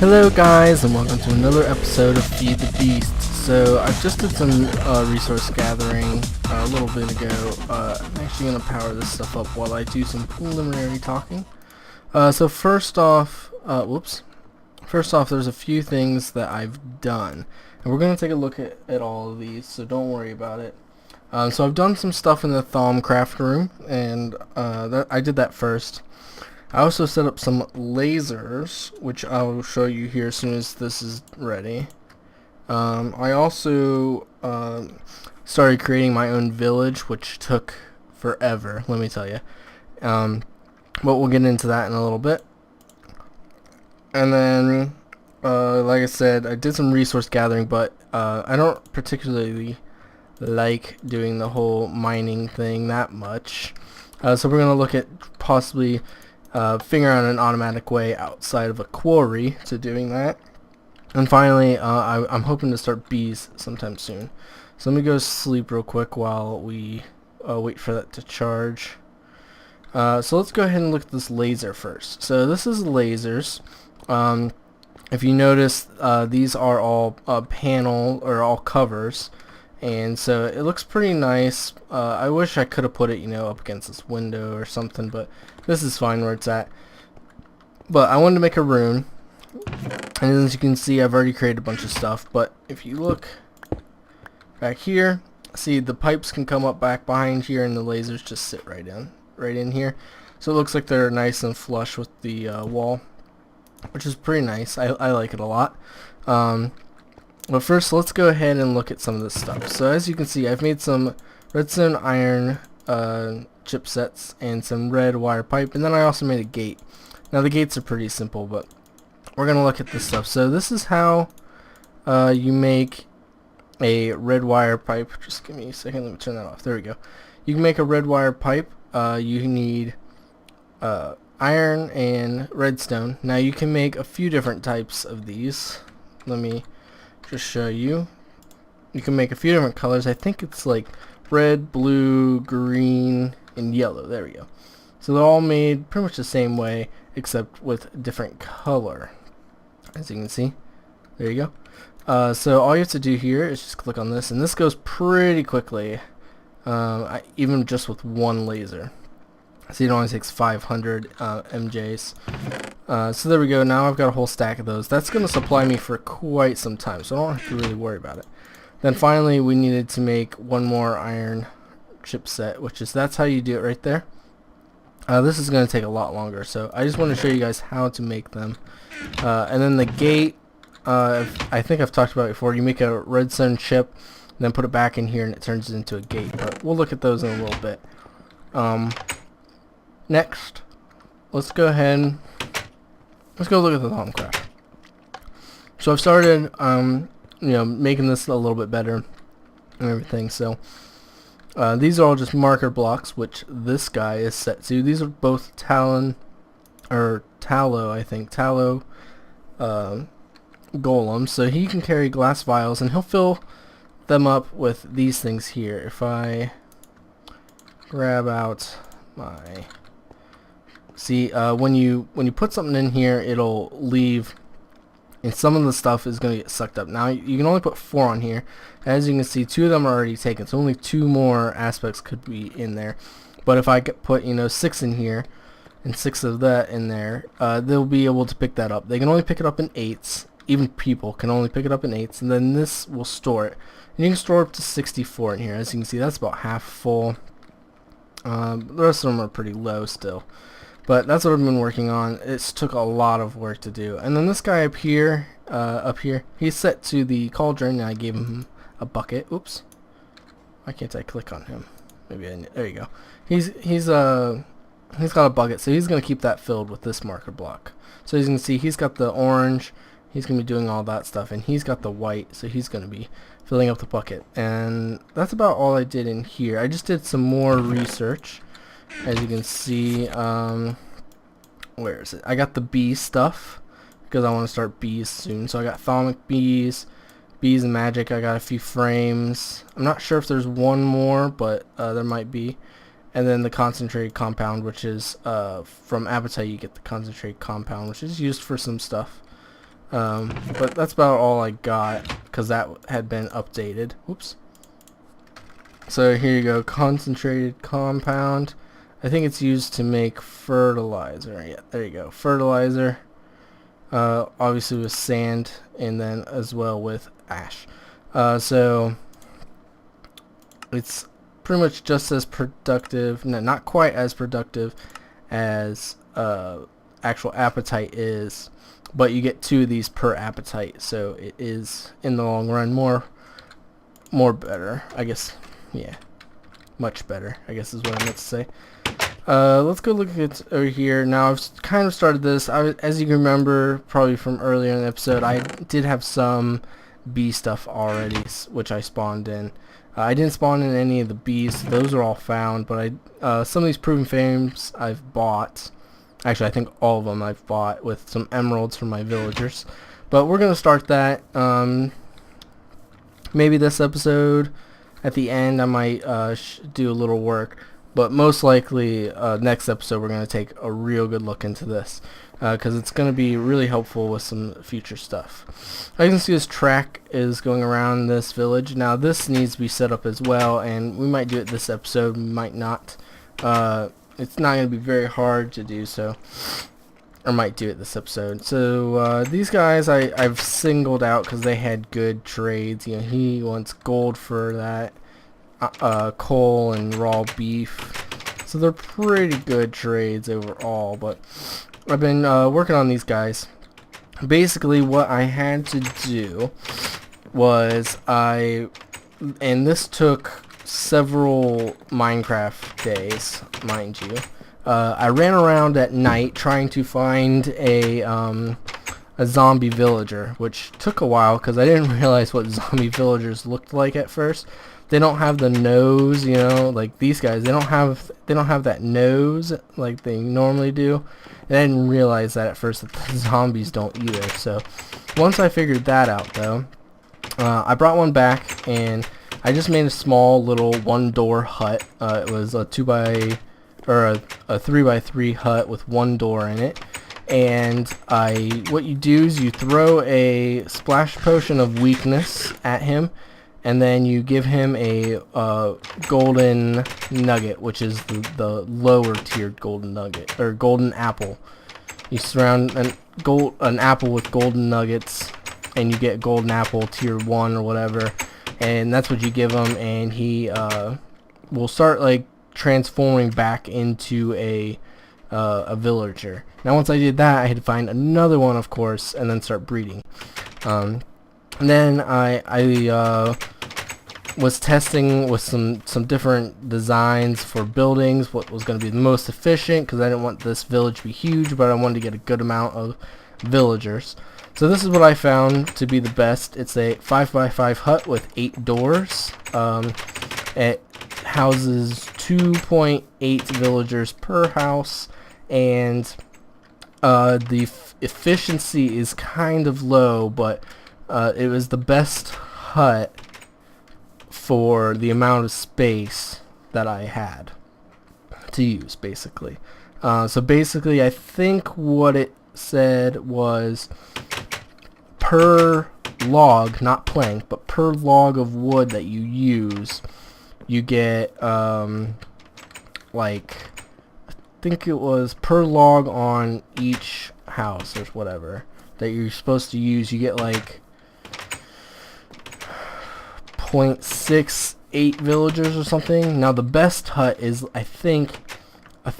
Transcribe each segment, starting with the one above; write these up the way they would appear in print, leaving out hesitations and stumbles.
Hello guys, and welcome to another episode of Feed the Beast. So I just did some resource gathering a little bit ago. I'm actually going to power this stuff up while I do some preliminary talking. So first off, there's a few things that I've done. And we're going to take a look at all of these, so don't worry about it. So I've done some stuff in the Thaumcraft room, and I did that first. I also set up some lasers, which I'll show you here as soon as this is ready. I also started creating my own village, which took forever, let me tell you. But we'll get into that in a little bit. And then, like I said, I did some resource gathering, but I don't particularly like doing the whole mining thing that much. So we're going to look at possibly figure out an automatic way outside of a quarry to doing that. And finally, I'm hoping to start bees sometime soon. So let me go sleep real quick while we wait for that to charge. So let's go ahead and look at this laser first. So this is lasers. If you notice, these are all panel or all covers, and so it looks pretty nice. I wish I could have put it, up against this window or something, but this is fine where it's at. But I wanted to make a rune, and as you can see, I've already created a bunch of stuff. But if you look back here, see the pipes can come up back behind here, and the lasers just sit right in here. So it looks like they're nice and flush with the wall, which is pretty nice. I like it a lot. But first, let's go ahead and look at some of this stuff. So as you can see, I've made some redstone iron chipsets and some red wire pipe, and then I also made a gate. Now the gates are pretty simple, but we're gonna look at this stuff. So this is how you make a red wire pipe. Just give me a second, let me turn that off. There we go. You can make a red wire pipe. You need iron and redstone. Now you can make a few different types of these. Let me just show you. You can make a few different colors. I think it's like red, blue, green, and yellow. There we go. So they're all made pretty much the same way, except with different color, as you can see. There you go. So all you have to do here is just click on this, and this goes pretty quickly, even just with one laser. So it only takes 500 MJs. So there we go. Now I've got a whole stack of those. That's going to supply me for quite some time, so I don't have to really worry about it. Then finally, we needed to make one more iron chipset, that's how you do it right there. This is going to take a lot longer, so I just want to show you guys how to make them. And then the gate, I think I've talked about it before. You make a redstone chip, then put it back in here, and it turns it into a gate. But we'll look at those in a little bit. Next, let's go ahead and let's go look at the Thaumcraft. So I've started, making this a little bit better and everything. So these are all just marker blocks, which this guy is set to. These are both tallow, I think, tallow golems. So he can carry glass vials, and he'll fill them up with these things here. If I grab out my... See, when you put something in here, it'll leave, and some of the stuff is going to get sucked up. Now, you can only put 4 on here. As you can see, 2 of them are already taken, so only 2 more aspects could be in there. But if I put, 6 in here, and 6 of that in there, they'll be able to pick that up. They can only pick it up in 8s. Even people can only pick it up in 8s, and then this will store it. And you can store up to 64 in here. As you can see, that's about half full. The rest of them are pretty low still. But that's what I've been working on. It's took a lot of work to do. And then this guy up here, he's set to the cauldron, and I gave him a bucket. Oops. Why can't I click on him? There you go. He's got a bucket, so he's gonna keep that filled with this marker block. So as you can see, he's got the orange. He's gonna be doing all that stuff, and he's got the white, so he's gonna be filling up the bucket. And that's about all I did in here. I just did some more research. As you can see, where is it? I got the bee stuff because I want to start bees soon. So I got thaumic bees, bees and magic. I got a few frames. I'm not sure if there's one more, but there might be. And then the concentrated compound, which is from Appetite, you get the concentrated compound, which is used for some stuff. But that's about all I got because that had been updated. Whoops. So here you go, concentrated compound. I think it's used to make fertilizer. Yeah, there you go, fertilizer. Obviously with sand, and then as well with ash. So it's pretty much just as productive, no, not quite as productive as actual apatite is, but you get 2 of these per apatite, so it is in the long run more better, I guess. Yeah, much better, I guess is what I meant to say. Let's go look at over here. Now I've kind of started this. As you can remember, probably from earlier in the episode, I did have some bee stuff already, which I spawned in. I didn't spawn in any of the bees. Those are all found, but some of these proven frames I've bought. Actually, I think all of them I've bought with some emeralds from my villagers. But we're gonna start that. Maybe this episode. At the end, I might do a little work. But most likely, next episode, we're going to take a real good look into this. Because it's going to be really helpful with some future stuff. As you can see, this track is going around this village. Now, this needs to be set up as well. And we might do it this episode. We might not. It's not going to be very hard to do so. Or might do it this episode. So, these guys I've singled out because they had good trades. You know, he wants gold for that. Coal and raw beef, so they're pretty good trades overall. But I've been working on these guys. Basically what I had to do was and this took several Minecraft days, mind you. I ran around at night trying to find a zombie villager, which took a while because I didn't realize what zombie villagers looked like at first. They don't have the nose, you know, like these guys. They don't have that nose like they normally do. And I didn't realize that at first, that the zombies don't either. So once I figured that out, though, I brought one back and I just made a small little 1-door hut. It was a 3x3 hut with 1 door in it. And what you do is you throw a splash potion of weakness at him. And then you give him a golden nugget, which is the lower tiered golden nugget, or golden apple. You surround an apple with golden nuggets, and you get golden apple tier 1 or whatever, and that's what you give him, and he will start like transforming back into a villager. Now once I did that, I had to find another one, of course, and then start breeding. And then I was testing with some different designs for buildings, what was going to be the most efficient, because I didn't want this village to be huge, but I wanted to get a good amount of villagers. So this is what I found to be the best. It's a 5x5 hut with 8 doors. It houses 2.8 villagers per house, and the efficiency is kind of low, but it was the best hut for the amount of space that I had to use, basically. So basically, I think what it said was per log, not plank, but per log of wood that you use, you get like, I think it was per log on each house or whatever that you're supposed to use, you get like 0.68 villagers or something. Now the best hut is, I think, a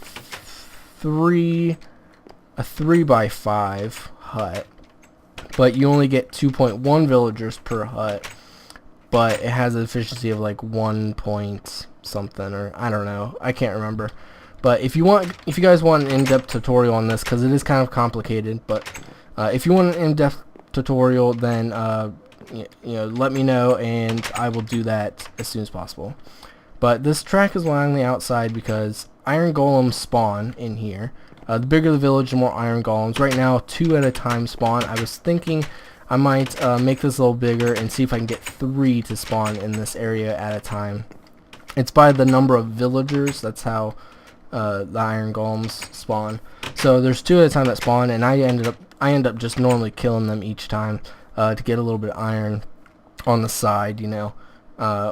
3x5 hut, but you only get 2.1 villagers per hut, but it has an efficiency of like 1 point something, or I don't know, I can't remember. But if you guys want an in-depth tutorial on this, because it is kind of complicated, but if you want an in-depth tutorial, then you know, let me know and I will do that as soon as possible. But this track is lying on the outside because iron golems spawn in here. The bigger the village, the more iron golems. Right now, 2 at a time spawn. I was thinking I might make this a little bigger and see if I can get 3 to spawn in this area at a time. It's by the number of villagers. That's how the iron golems spawn. So there's 2 at a time that spawn, and I ended up I end up just normally killing them each time to get a little bit of iron on the side, you know,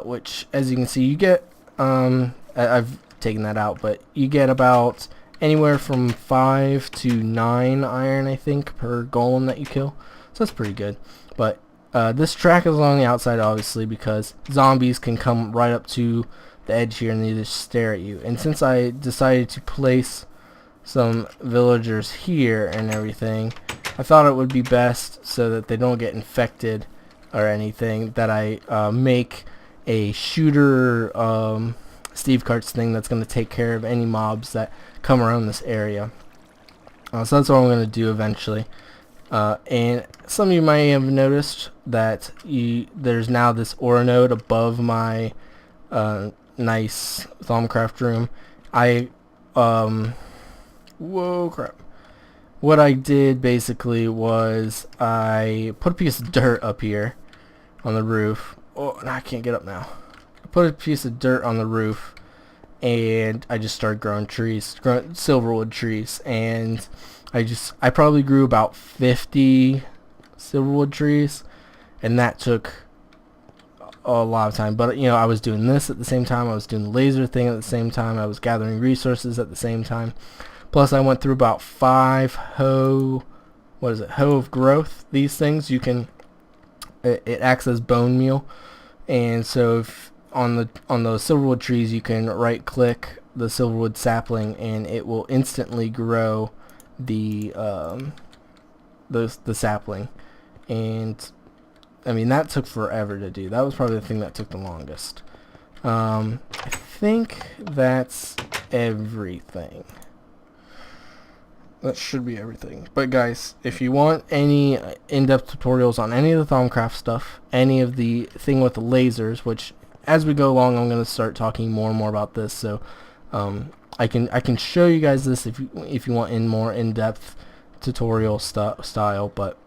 which, as you can see, you get, I've taken that out, but you get about anywhere from 5 to 9 iron, I think, per golem that you kill, so that's pretty good. But this track is on the outside, obviously, because zombies can come right up to the edge here and they just stare at you. And since I decided to place some villagers here and everything, I thought it would be best, so that they don't get infected or anything, that I make a shooter Steve Carts thing that's going to take care of any mobs that come around this area. So that's what I'm going to do eventually. And some of you might have noticed that there's now this ore node above my nice Thaumcraft room. Whoa, crap. What I did basically was I put a piece of dirt up here on the roof. Oh, no, I can't get up now. I put a piece of dirt on the roof and I just started growing trees, silverwood trees, and I probably grew about 50 silverwood trees, and that took a lot of time. But you know, I was doing this at the same time, I was doing the laser thing at the same time, I was gathering resources at the same time. Plus I went through about 5 hoe of growth. These things you can, it acts as bone meal, and so if on those silverwood trees you can right click the silverwood sapling and it will instantly grow the sapling. And I mean, that took forever to do. That was probably the thing that took the longest. I think that's everything. That should be everything. But guys, if you want any in-depth tutorials on any of the Thaumcraft stuff, any of the thing with the lasers, which as we go along I'm going to start talking more and more about this, so I can show you guys this if you want more in-depth tutorial style, but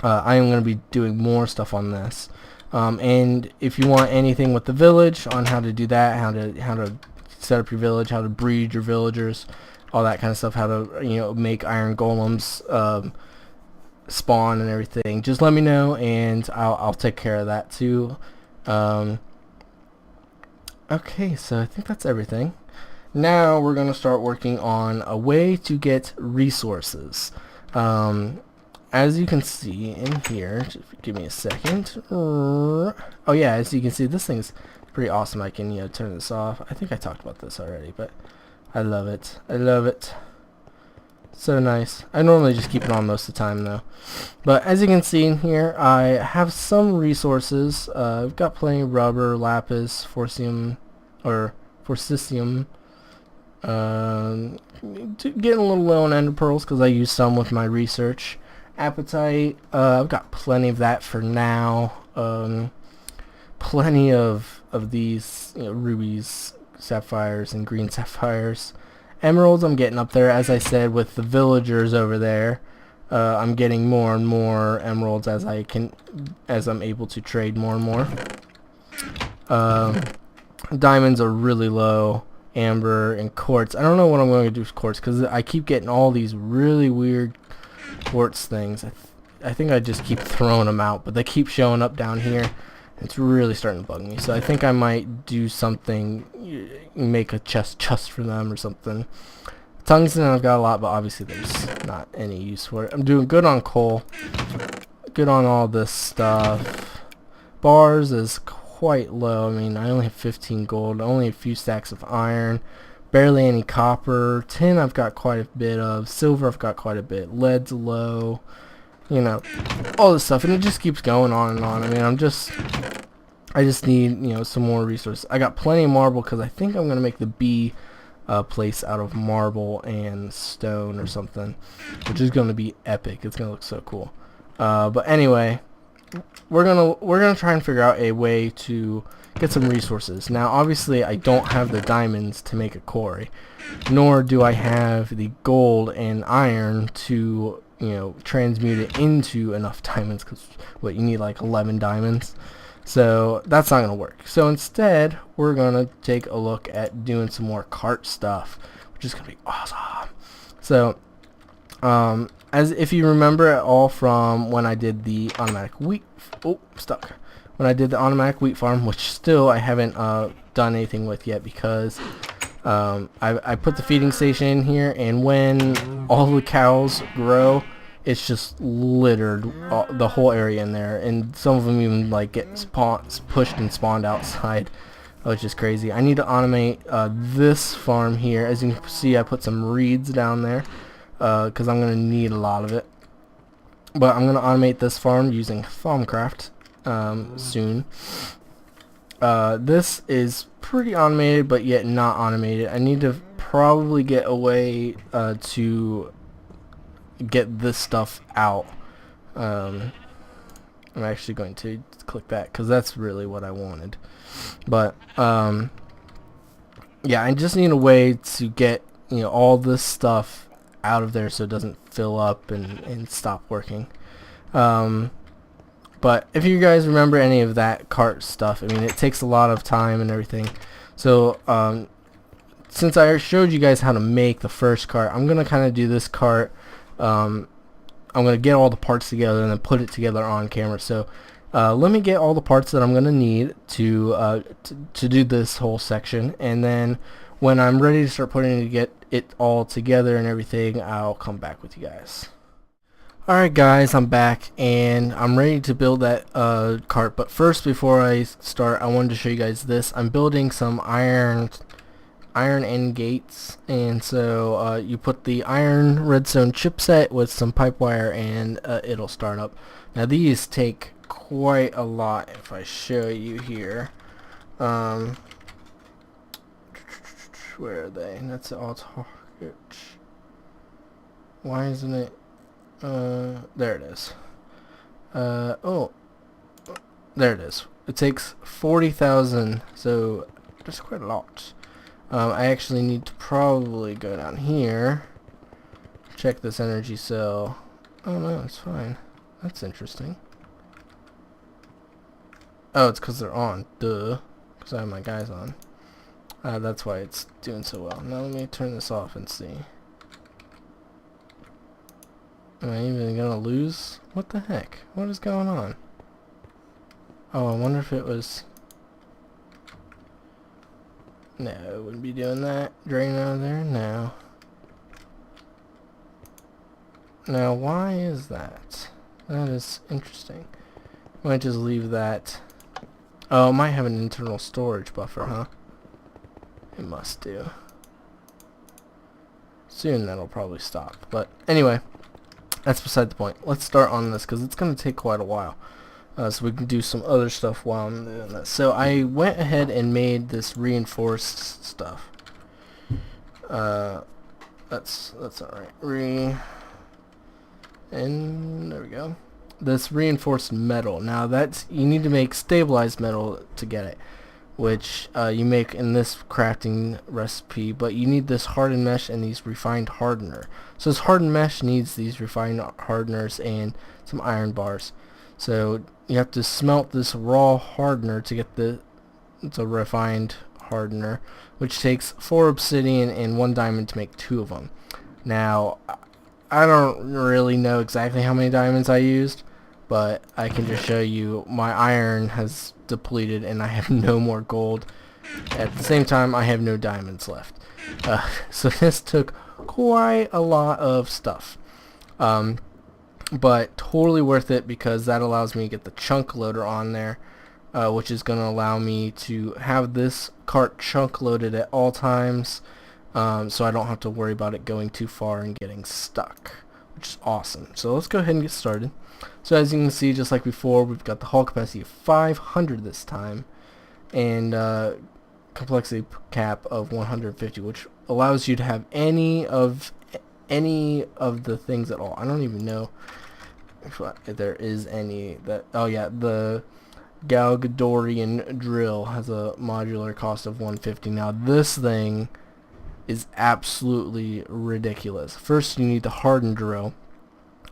I am going to be doing more stuff on this. And if you want anything with the village, on how to do that, how to set up your village, how to breed your villagers, all that kind of stuff, how to, you know, make iron golems spawn and everything, just let me know and I'll take care of that too. Okay, so I think that's everything. Now we're going to start working on a way to get resources. As you can see in here, just give me a second. Oh yeah, as you can see, this thing's pretty awesome. I can, you know, turn this off. I think I talked about this already, but I love it. I love it. So nice. I normally just keep it on most of the time though. But as you can see in here, I have some resources. I've got plenty of rubber, lapis, forcesium, getting a little low on ender pearls because I use some with my research. Apatite, I've got plenty of that for now. Plenty of these, you know, rubies, sapphires, and green sapphires. Emeralds, I'm getting up there, as I said, with the villagers over there. I'm getting more and more emeralds as I'm able to trade more and more. Diamonds are really low. Amber and quartz. I don't know what I'm going to do with quartz because I keep getting all these really weird quartz things. I think I just keep throwing them out, but they keep showing up down here. It's really starting to bug me. So I think I might do something, make a chest just for them or something. Tungsten, I've got a lot, but obviously there's not any use for it. I'm doing good on coal. Good on all this stuff. Bars is quite low. I mean, I only have 15 gold, only a few stacks of iron, barely any copper. Tin I've got quite a bit of. Silver I've got quite a bit. Lead's low. You know, all this stuff, and it just keeps going on and on. I mean, I just need, you know, some more resources. I got plenty of marble because I think I'm gonna make the bee place out of marble and stone or something, which is gonna be epic. It's gonna look so cool. But anyway, we're gonna try and figure out a way to get some resources. Now, obviously, I don't have the diamonds to make a quarry, nor do I have the gold and iron to, you know, transmute it into enough diamonds, because what, you need like 11 diamonds, so that's not going to work. So instead we're going to take a look at doing some more cart stuff, which is going to be awesome. So as if you remember at all from when I did the automatic wheat, stuck. When I did the automatic wheat farm, which still I haven't done anything with yet because I put the feeding station in here, and when all the cows grow, it's just littered the whole area in there, and some of them even like get pushed and spawned outside, which is crazy. I need to automate this farm here. As you can see, I put some reeds down there because I'm going to need a lot of it. But I'm going to automate this farm using Thaumcraft soon. This is pretty automated, but yet not automated. I need to probably get a way to get this stuff out. I'm actually going to click that because that's really what I wanted. But yeah, I just need a way to get all this stuff out of there so it doesn't fill up and stop working. But if you guys remember any of that cart stuff, I mean, it takes a lot of time and everything. So since I showed you guys how to make the first cart, I'm gonna kind of do this cart. I'm gonna get all the parts together and then put it together on camera. So let me get all the parts that I'm gonna need to do this whole section, and then when I'm ready to start putting it all together and everything, I'll come back with you guys. Alright guys, I'm back and I'm ready to build that cart, but first, before I start, I wanted to show you guys this. I'm building some iron end gates, and so you put the iron redstone chipset with some pipe wire and it'll start up. Now these take quite a lot. If I show you here, where are they? That's all target. Why isn't it? There it is. Oh, there it is. It takes 40,000, so that's quite a lot. I actually need to probably go down here, check this energy cell. Oh no, it's fine. That's interesting. Oh, it's because they're on. Duh. Because I have my guys on. That's why it's doing so well. Now let me turn this off and see. Am I even gonna lose? What the heck? What is going on? Oh, I wonder if it was... No, it wouldn't be doing that. Drain out of there? No. Now, why is that? That is interesting. Might just leave that. Oh, it might have an internal storage buffer, huh? It must do. Soon that'll probably stop. But anyway, that's beside the point. Let's start on this because it's going to take quite a while. So we can do some other stuff while I'm doing this. So I went ahead and made this reinforced stuff. That's alright. And there we go. This reinforced metal. Now that's, you need to make stabilized metal to get it, which you make in this crafting recipe, but you need this hardened mesh and these refined hardener. So this hardened mesh needs these refined hardeners and some iron bars. So you have to smelt this raw hardener to get it's a refined hardener, which takes 4 obsidian and 1 diamond to make 2 of them. Now, I don't really know exactly how many diamonds I used, but I can just show you my iron has depleted and I have no more gold. At the same time, I have no diamonds left. So this took quite a lot of stuff. But totally worth it because that allows me to get the chunk loader on there, which is going to allow me to have this cart chunk loaded at all times, so I don't have to worry about it going too far and getting stuck, which is awesome. So let's go ahead and get started. So as you can see, just like before, we've got the hull capacity of 500 this time, and complexity cap of 150, which allows you to have any of the things at all. I don't even know if there is any that... Oh yeah, the Galgadorian drill has a modular cost of 150. Now this thing is absolutely ridiculous. First you need the hardened drill,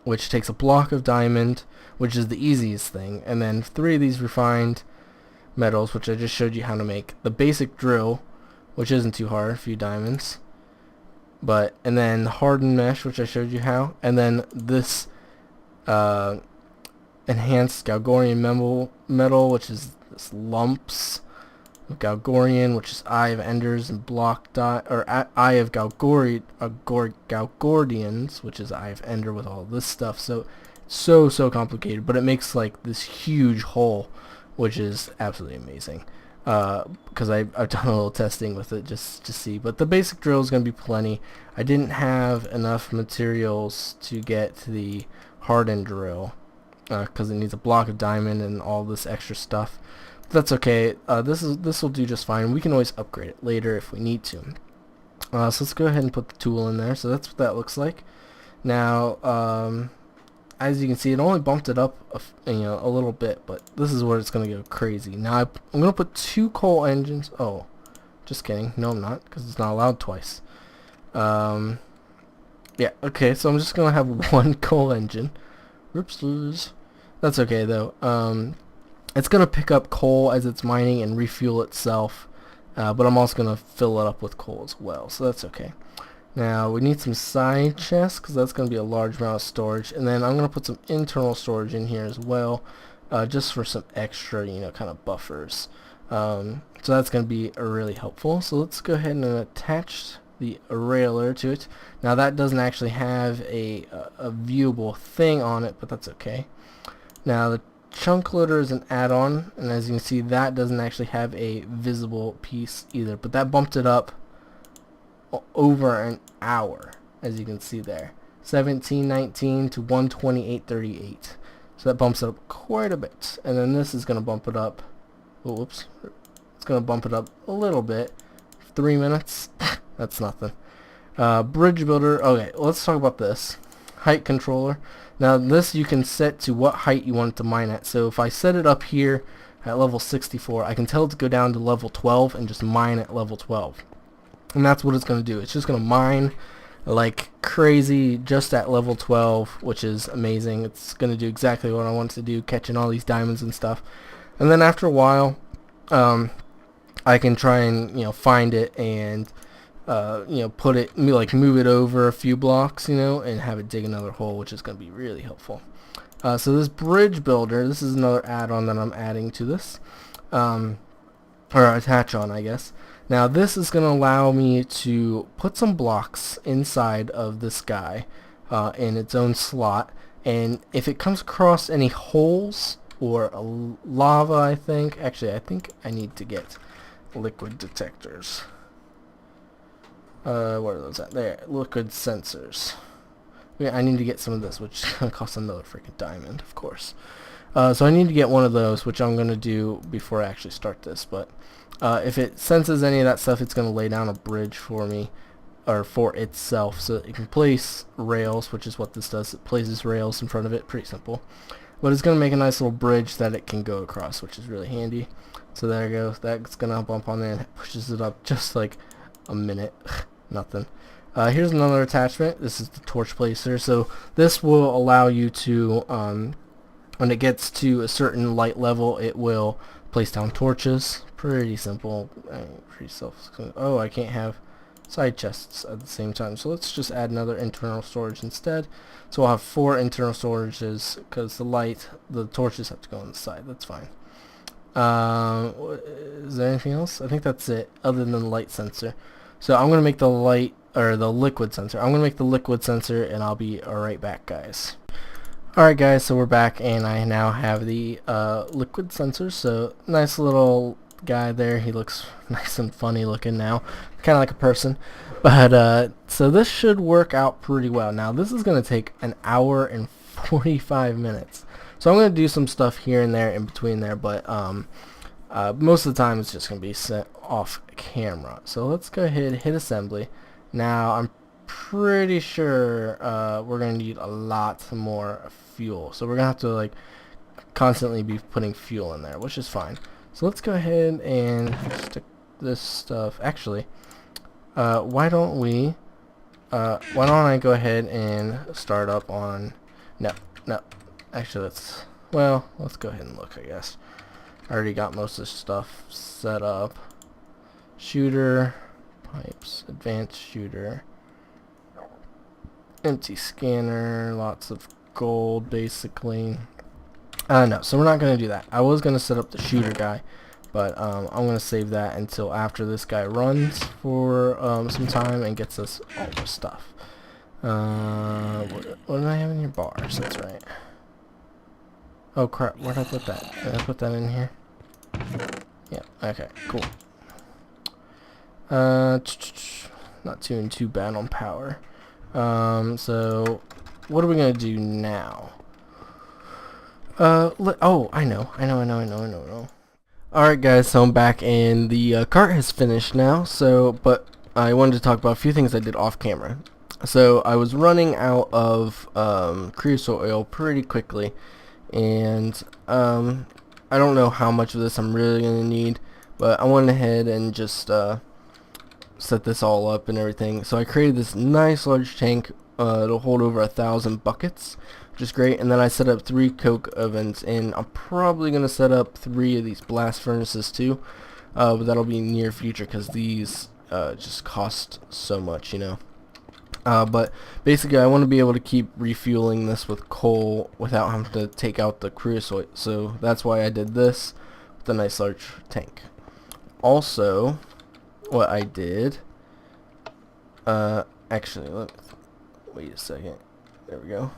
which takes a block of diamond, which is the easiest thing, and then 3 of these refined metals, which I just showed you how to make. The basic drill, which isn't too hard, a few diamonds, and then hardened mesh, which I showed you how, and then this enhanced Galgorian metal, which is this lumps of Galgorian, which is Eye of Enders and block dot, or Eye of Galgordians, which is Eye of Ender with all this stuff. So complicated, but it makes like this huge hole, which is absolutely amazing. Because I've done a little testing with it just to see, but the basic drill is going to be plenty. I didn't have enough materials to get the hardened drill because it needs a block of diamond and all this extra stuff. But that's okay. This will do just fine. We can always upgrade it later if we need to. So let's go ahead and put the tool in there. So that's what that looks like. Now, as you can see, it only bumped it up a little bit, but this is where it's going to go crazy. Now I'm going to put 2 coal engines. Oh, just kidding. No, I'm not, because it's not allowed twice. Yeah, okay, so I'm just going to have 1 coal engine. Whoops. That's okay, though. It's going to pick up coal as it's mining and refuel itself, but I'm also going to fill it up with coal as well, so that's okay. Now we need some side chests because that's going to be a large amount of storage, and then I'm going to put some internal storage in here as well, just for some extra, kind of buffers. So that's going to be really helpful. So let's go ahead and attach the railer to it. Now that doesn't actually have a viewable thing on it, but that's okay. Now the chunk loader is an add-on, and as you can see, that doesn't actually have a visible piece either, but that bumped it up over an hour, as you can see there, 1719 to 128.38. So that bumps it up quite a bit, and then this is going to bump it up. Whoops, it's going to bump it up a little bit. 3 minutes. That's nothing. Bridge builder. Okay, let's talk about this height controller. Now this you can set to what height you want it to mine at. So if I set it up here at level 64, I can tell it to go down to level 12 and just mine at level 12. And that's what it's going to do. It's just going to mine like crazy just at level 12, which is amazing. It's going to do exactly what I want it to do, catching all these diamonds and stuff. And then after a while, I can try and find it and put it, like move it over a few blocks, and have it dig another hole, which is going to be really helpful. So this bridge builder, this is another add-on that I'm adding to this, or attach on, I guess. Now this is going to allow me to put some blocks inside of this guy in its own slot, and if it comes across any holes or lava, I think I need to get liquid detectors. Where are those at? There, liquid sensors. Yeah, I need to get some of this, which is going to cost another freaking diamond, of course. So I need to get one of those, which I'm going to do before I actually start this, but if it senses any of that stuff, it's going to lay down a bridge for me, or for itself, so it can place rails, which is what this does. It places rails in front of it. Pretty simple. But it's going to make a nice little bridge that it can go across, which is really handy. So there it goes. That's going to bump on there and it pushes it up just like a minute. Nothing. Here's another attachment. This is the torch placer. So this will allow you to, when it gets to a certain light level, it will place down torches. Pretty simple. Pretty oh, I can't have side chests at the same time, so let's just add another internal storage instead. So I'll have 4 internal storages because the torches have to go on the side. That's fine. Is there anything else? I think that's it, other than the light sensor. So I'm gonna make the liquid sensor. I'm gonna make the liquid sensor, and I'll be right back, guys. Alright guys, so we're back, and I now have the liquid sensor. So nice little guy there. He looks nice and funny looking now, kind of like a person. But so this should work out pretty well. Now this is going to take an hour and 45 minutes. So I'm going to do some stuff here and there in between there, but most of the time it's just going to be set off camera. So let's go ahead and hit assembly. Now I'm pretty sure we're going to need a lot more fuel. So we're going to have to like constantly be putting fuel in there, which is fine. So let's go ahead and stick this stuff. Actually, why don't I go ahead and start up on, no, actually let's go ahead and look, I guess. I already got most of this stuff set up. Shooter, pipes, advanced shooter, Empty scanner, lots of gold basically. No, so we're not going to do that. I was going to set up the shooter guy, but I'm going to save that until after this guy runs for some time and gets us all the stuff. What do I have in your bars? That's right. Oh crap, where'd I put that? Did I put that in here? Yeah, okay, cool. Not doing too bad on power. So what are we gonna do now? Oh, I know. Alright guys, so I'm back and the cart has finished now, but I wanted to talk about a few things I did off camera. So I was running out of creosote oil pretty quickly, and I don't know how much of this I'm really going to need, but I went ahead and just set this all up and everything. So I created this nice large tank. It'll hold over 1,000 buckets, which is great. And then I set up 3 coke ovens, and I'm probably going to set up 3 of these blast furnaces too, but that'll be near future because these just cost so much, you know. But basically I want to be able to keep refueling this with coal without having to take out the creosote, so that's why I did this with a nice large tank. Also, what I did, actually, wait a second, there we go.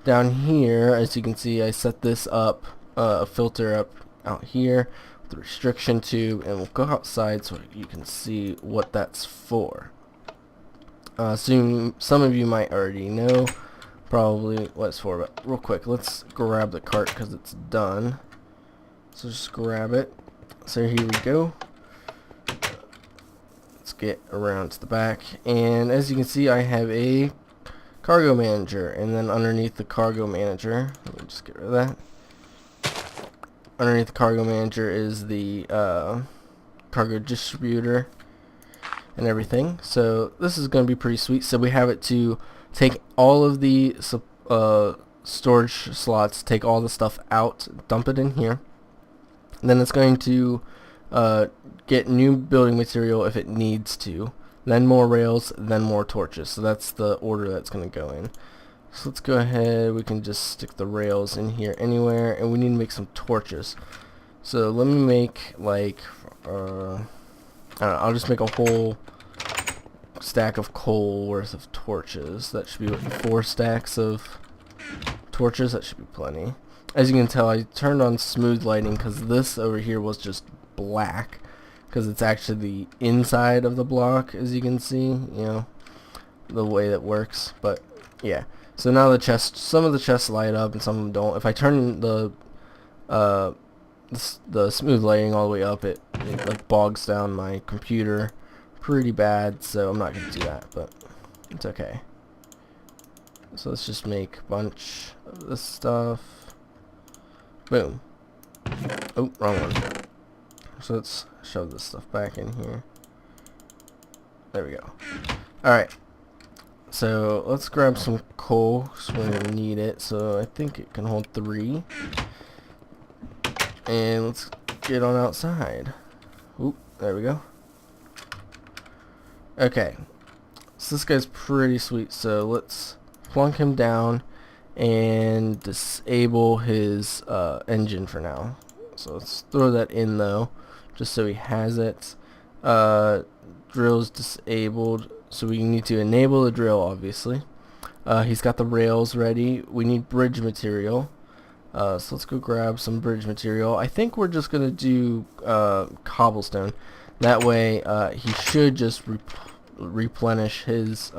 Down here, as you can see, I set this up, a filter up out here with the restriction tube, and we'll go outside so you can see what that's for. Some of you might already know probably what it's for, but real quick, let's grab the cart because it's done. So just grab it. So here we go. Let's get around to the back, and as you can see, I have a cargo manager, and then underneath the cargo manager, let me just get rid of that. Underneath the cargo manager is the cargo distributor and everything. So this is going to be pretty sweet. So we have it to take all of the storage slots, take all the stuff out, dump it in here. And then it's going to get new building material if it needs to, then more rails, then more torches. So that's the order that's going to go in. So let's go ahead, we can just stick the rails in here anywhere, and we need to make some torches. So let me make like I don't know, I'll just make a whole stack of coal worth of torches. That should be 4 stacks of torches. That should be plenty. As you can tell, I turned on smooth lighting because this over here was just black, because it's actually the inside of the block, as you can see, you know, the way that works. But yeah, so now the chest, some of the chests light up and some of them don't. If I turn the smooth lighting all the way up, it like bogs down my computer pretty bad, so I'm not going to do that, but it's okay. So let's just make a bunch of this stuff. Boom. Oh, wrong one. So let's shove this stuff back in here. There we go. Alright. So let's grab some coal, because we're going to need it. So I think it can hold 3. And let's get on outside. Oop, there we go. Okay, so this guy's pretty sweet, so let's plunk him down and disable his engine for now. So let's throw that in though, just so he has it. Drill's disabled, so we need to enable the drill, obviously. He's got the rails ready. We need bridge material. So let's go grab some bridge material. I think we're just gonna do cobblestone. That way he should just replenish his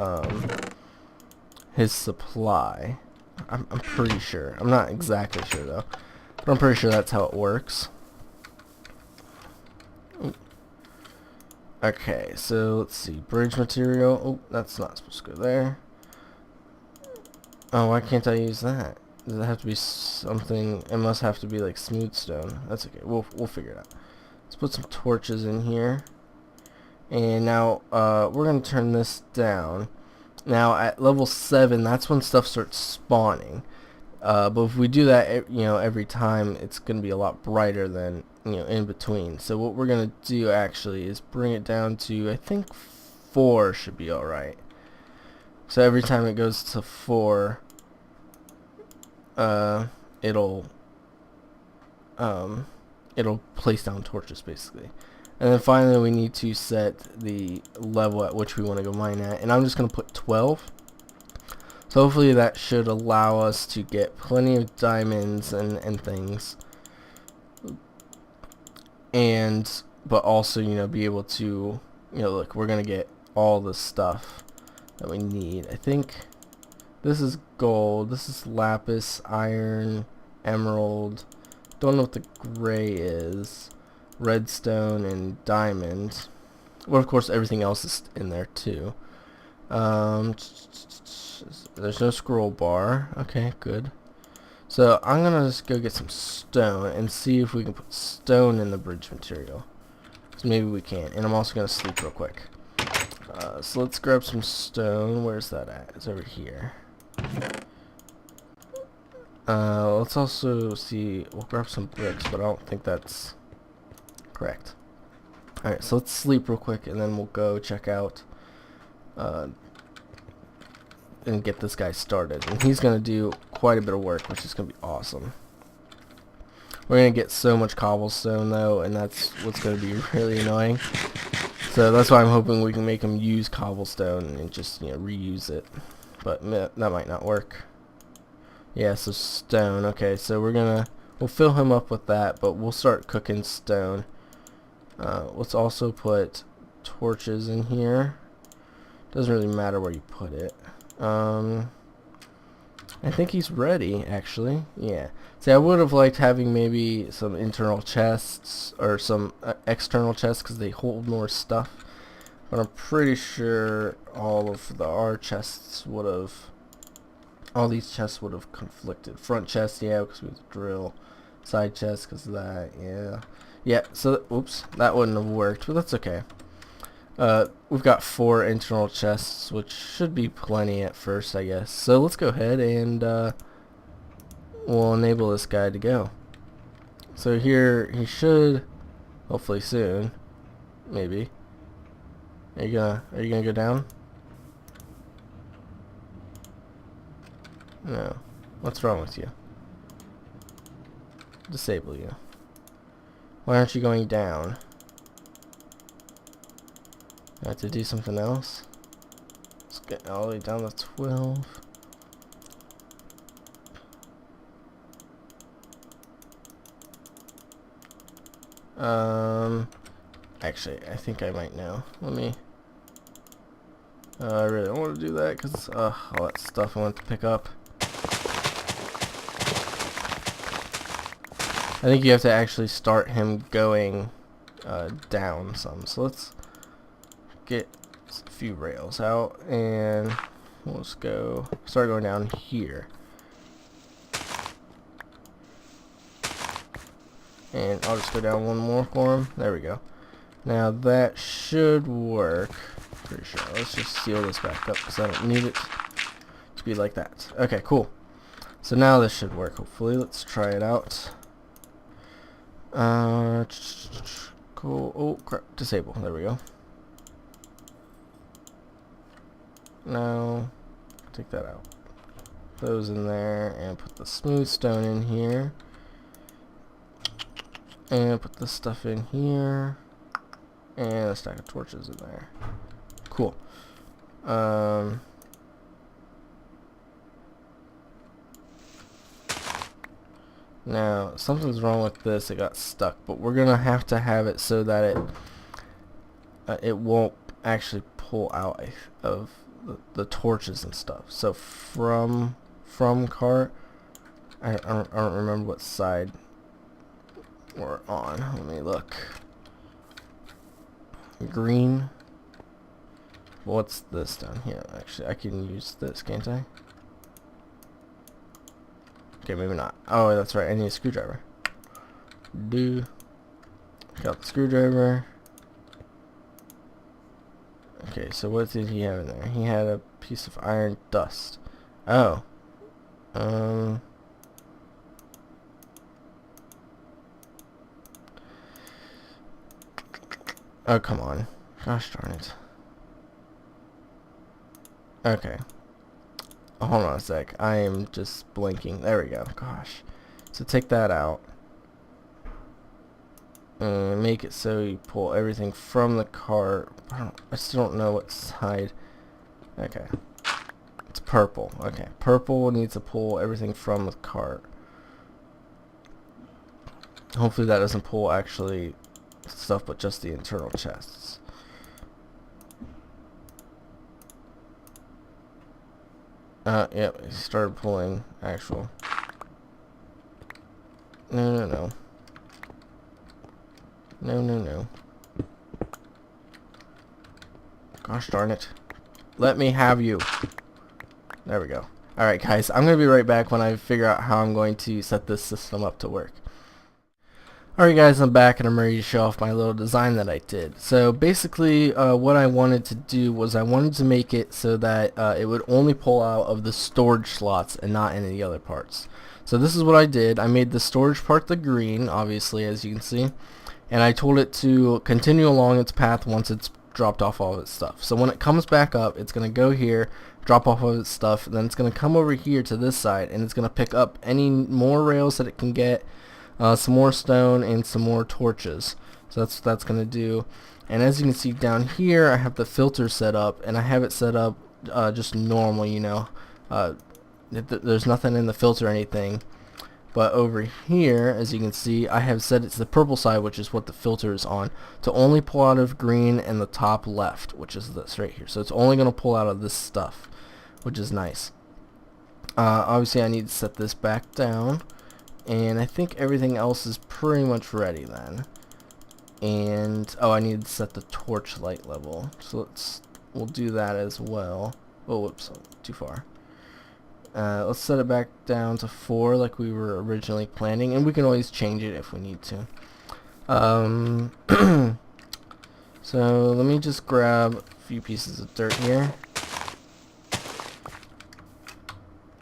supply. I'm pretty sure. I'm not exactly sure though, but I'm pretty sure that's how it works. Ooh. Okay, so let's see, bridge material. Oh, that's not supposed to go there. Oh, why can't I use that? Does it have to be something? It must have to be like smooth stone. That's okay. We'll figure it out. Let's put some torches in here. And now we're gonna turn this down. Now at level 7, that's when stuff starts spawning. But if we do that, you know, every time, it's gonna be a lot brighter than, you know, in between. So what we're gonna do actually is bring it down to, I think 4 should be all right. So every time it goes to 4, it'll place down torches basically. And then finally we need to set the level at which we want to go mine at, and I'm just going to put 12. So hopefully that should allow us to get plenty of diamonds and things, and but also, you know, be able to, you know, look, we're going to get all the stuff that we need. I think this is gold, this is lapis, iron, emerald, don't know what the gray is, redstone, and diamond. Well, of course everything else is in there too. There's no scroll bar. Okay, good. So I'm gonna just go get some stone and see if we can put stone in the bridge material. So maybe we can. And I'm also gonna sleep real quick. So let's grab some stone. Where's that at? It's over here. Let's also see. We'll grab some bricks, but I don't think that's correct. Alright, so let's sleep real quick, and then we'll go check out and get this guy started. And he's going to do quite a bit of work, which is going to be awesome. We're going to get so much cobblestone, though, and that's what's going to be really annoying. So that's why I'm hoping we can make him use cobblestone and just, you know, reuse it. But that might not work. Yeah, so stone. Okay, so we'll fill him up with that, but we'll start cooking stone. Let's also put torches in here. Doesn't really matter where you put it. I think he's ready, actually. Yeah. See, I would have liked having maybe some internal chests or some external chests because they hold more stuff. But I'm pretty sure all of our chests would have, all these chests would have conflicted. Front chest, yeah, because we have the drill. Side chest, because of that, yeah. Yeah, so, oops, that wouldn't have worked, but that's okay. We've got 4 internal chests, which should be plenty at first, I guess. So let's go ahead and we'll enable this guy to go. So here, he should, hopefully soon, maybe. Are you gonna go down? No. What's wrong with you? Disable you. Why aren't you going down? I have to do something else. Let's get all the way down to 12. Actually, I think I might know. Let me. I really don't want to do that because all that stuff I want to pick up. I think you have to actually start him going down some. So let's get a few rails out and we'll just go start going down here. And I'll just go down one more for him. There we go. Now that should work. Pretty sure. Let's just seal this back up because I don't need it to be like that. Okay, cool. So now this should work, hopefully. Let's try it out. Cool. Oh crap, disable. There we go. Now take that out. Those in there and put the smooth stone in here. And put this stuff in here. And a stack of torches in there. Cool. Now, something's wrong with this. It got stuck, but we're gonna have to have it so that it won't actually pull out of the torches and stuff. So from cart, I don't remember what side we're on. Let me look. Green. What's this down here? Actually, I can use this, can't I? Okay, maybe not. Oh, that's right. I need a screwdriver. Got the screwdriver. Okay, so what did he have in there? He had a piece of iron dust. Oh. Oh, come on. Gosh darn it. Okay. hold on a sec. I am just blinking. There we go. Gosh. So take that out. And make it so you pull everything from the cart. I still don't know what side. Okay. It's purple. Okay. Purple needs to pull everything from the cart. Hopefully that doesn't pull actually stuff but just the internal chests. Yep, he started pulling actual. No. Gosh darn it. Let me have you. There we go. Alright guys, I'm going to be right back when I figure out how I'm going to set this system up to work. Alright guys, I'm back and I'm ready to show off my little design that I did. So basically what I wanted to do was I wanted to make it so that it would only pull out of the storage slots and not any of the other parts. So this is what I did. I made the storage part the green, obviously, as you can see, and I told it to continue along its path once it's dropped off all of its stuff. So when it comes back up, it's going to go here, drop off of its stuff, then it's going to come over here to this side and it's going to pick up any more rails that it can get, some more stone and some more torches. So that's what that's going to do. And as you can see down here, I have the filter set up, and I have it set up just normal, you know. There's nothing in the filter or anything. But over here, as you can see, I have set it to the purple side, which is what the filter is on, to only pull out of green and the top left, which is this right here. So it's only going to pull out of this stuff, which is nice. Obviously I need to set this back down, and I think everything else is pretty much ready then. And oh, I need to set the torch light level, so we'll do that as well. Oh, whoops, too far. Let's set it back down to 4 like we were originally planning, and we can always change it if we need to. So let me just grab a few pieces of dirt here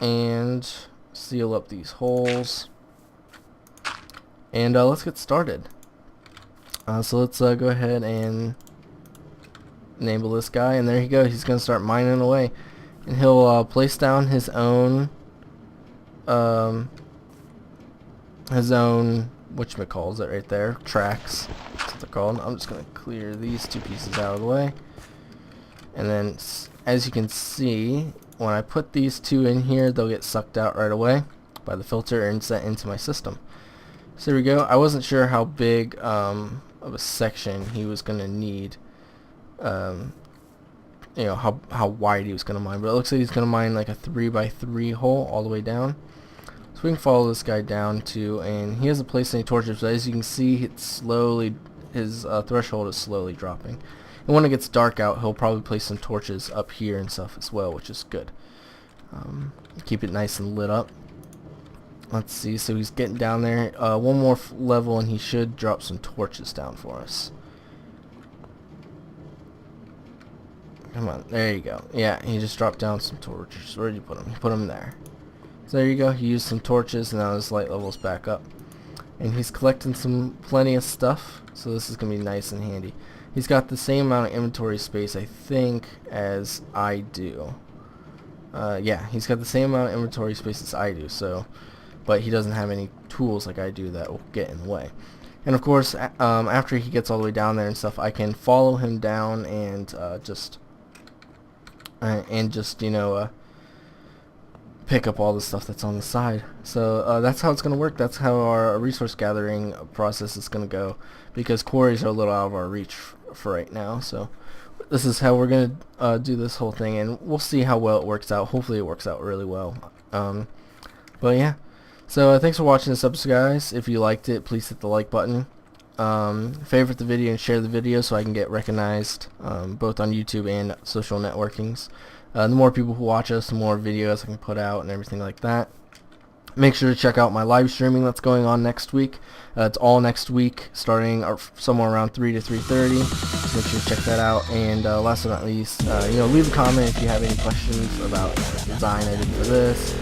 and seal up these holes, and let's get started. So let's go ahead and enable this guy, and there you go. He's gonna start mining away, and he'll place down his own whatchamacalls it right there, tracks. That's what they're called. I'm just gonna clear these 2 pieces out of the way, and then as you can see, when I put these 2 in here, they'll get sucked out right away by the filter and sent into my system. So there we go. I wasn't sure how big of a section he was gonna need, you know, how wide he was gonna mine, but it looks like he's gonna mine like a 3x3 hole all the way down. So we can follow this guy down too, and he hasn't placed any torches, but as you can see, it's slowly, his threshold is slowly dropping. And when it gets dark out, he'll probably place some torches up here and stuff as well, which is good. Keep it nice and lit up. Let's see, so he's getting down there. One more level and he should drop some torches down for us. Come on, there you go. Yeah, he just dropped down some torches. Where did you put them? He put them there. So there you go. He used some torches, and now his light level's back up. And he's collecting plenty of stuff, so this is going to be nice and handy. He's got the same amount of inventory space, I think, as I do. Yeah, he's got the same amount of inventory space as I do, so, but he doesn't have any tools like I do that will get in the way. And of course, after he gets all the way down there and stuff, I can follow him down and just you know, pick up all the stuff that's on the side. So that's how it's going to work. That's how our resource gathering process is going to go, because quarries are a little out of our reach for right now. So this is how we're going to do this whole thing, and we'll see how well it works out. Hopefully it works out really well. But yeah, so thanks for watching this episode, guys. If you liked it, please hit the like button, favorite the video, and share the video so I can get recognized both on YouTube and social networkings. The more people who watch us, the more videos I can put out and everything like that. Make sure to check out my live streaming that's going on next week. It's all next week, starting somewhere around 3 to 3:30. So make sure to check that out. And last but not least, you know, leave a comment if you have any questions about the design I did for this.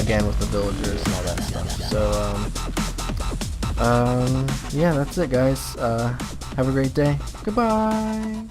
Again, with the villagers and all that stuff. So yeah, that's it, guys. Have a great day. Goodbye.